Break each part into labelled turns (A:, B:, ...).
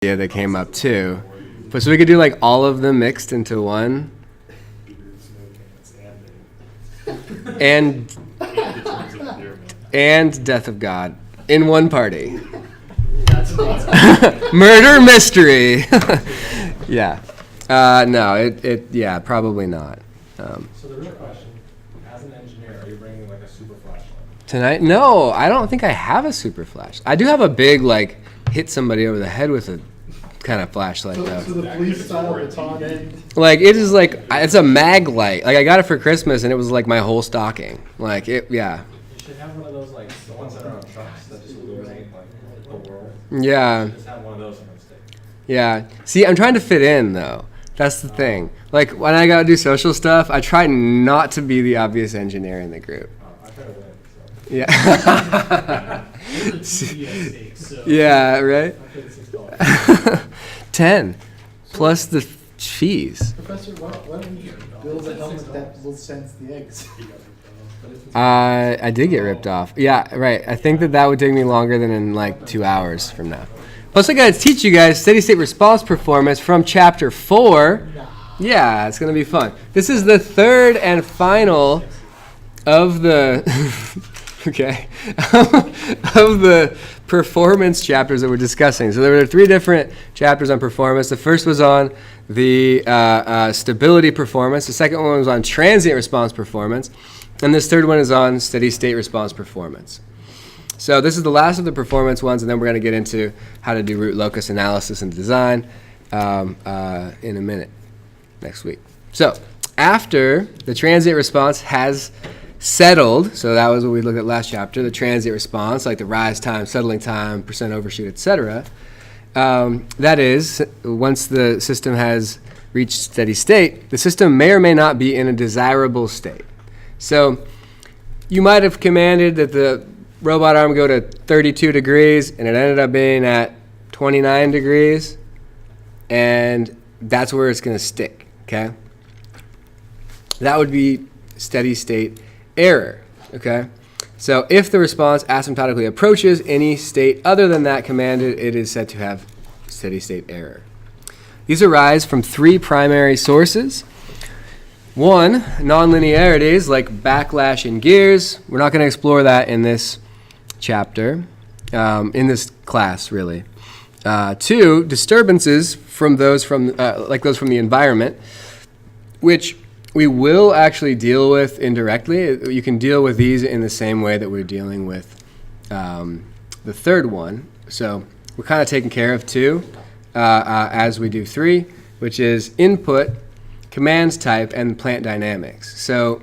A: idea that came up too. But so we could do like all of them mixed into one. And Death of God in one party. Murder mystery. Yeah. No, yeah, probably not.
B: So the real question, as an engineer, are you bringing like a super flashlight?
A: Tonight? No, I don't think I have a super flash. I do have a big, like, hit somebody over the head with a kind of flashlight, though.
C: So the police style baton end.
A: Like, it is like, it's a mag light. Like, I got it for Christmas, and it was like my whole stocking. Like, yeah.
B: You should have one of those, like, the ones that are on trucks that just illuminate, like, the world.
A: Yeah.
B: Just have one of those on the stick.
A: Yeah. See, I'm trying to fit in, though. That's the thing. Like, when I gotta do social stuff, I try not to be the obvious engineer in the group.
B: I try to win, so.
A: Yeah.
D: So
A: Yeah, right?
B: I paid $6.
A: 10 plus the fees.
C: Professor, why don't you build a helmet that will sense the eggs?
A: I did get ripped off. Yeah, right. I think that would take me longer than in like 2 hours from now. Plus, I got to teach you guys steady state response performance from chapter 4. Yeah, it's going to be fun. This is the third and final of the okay of the performance chapters that we're discussing. So there were 3 different chapters on performance. The first was on the stability performance. The second one was on transient response performance. And this third one is on steady state response performance. So this is the last of the performance ones, and then we're going to get into how to do root locus analysis and design in a minute next week. So after the transient response has settled, so that was what we looked at last chapter, the transient response, like the rise time, settling time, percent overshoot, etc. That is, once the system has reached steady state, the system may or may not be in a desirable state. So you might have commanded that the robot arm go to 32 degrees, and it ended up being at 29 degrees, and that's where it's going to stick, okay? That would be steady state error, okay? So if the response asymptotically approaches any state other than that commanded, it is said to have steady state error. These arise from 3 primary sources. 1, nonlinearities like backlash in gears. We're not going to explore that in this chapter, in this class, really. 2, disturbances from those from the environment, which we will actually deal with indirectly. You can deal with these in the same way that we're dealing with the third one. So we're kind of taking care of 2 as we do 3, which is input, commands type, and plant dynamics. So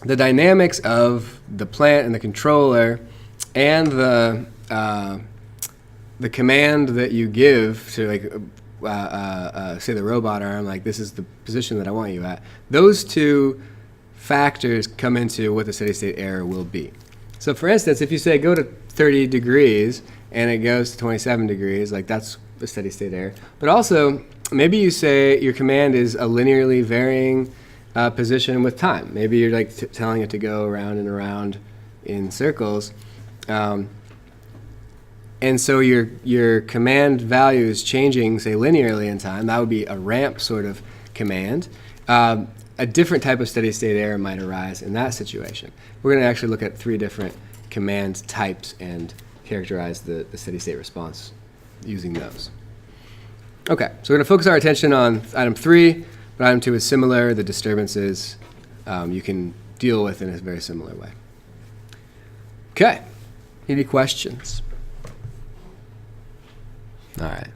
A: the dynamics of the plant and the controller and the command that you give to, like, say the robot arm, like, this is the position that I want you at, those 2 factors come into what the steady state error will be. So for instance, if you say go to 30 degrees and it goes to 27 degrees, like, that's a steady state error. But also, maybe you say your command is a linearly varying position with time. Maybe you're like telling it to go around and around in circles. And so your command value is changing, say, linearly in time. That would be a ramp sort of command. A different type of steady state error might arise in that situation. We're going to actually look at 3 different command types and characterize the steady state response using those. Okay, so we're going to focus our attention on item 3, but item 2 is similar. The disturbances you can deal with in a very similar way. Okay, any questions? All right.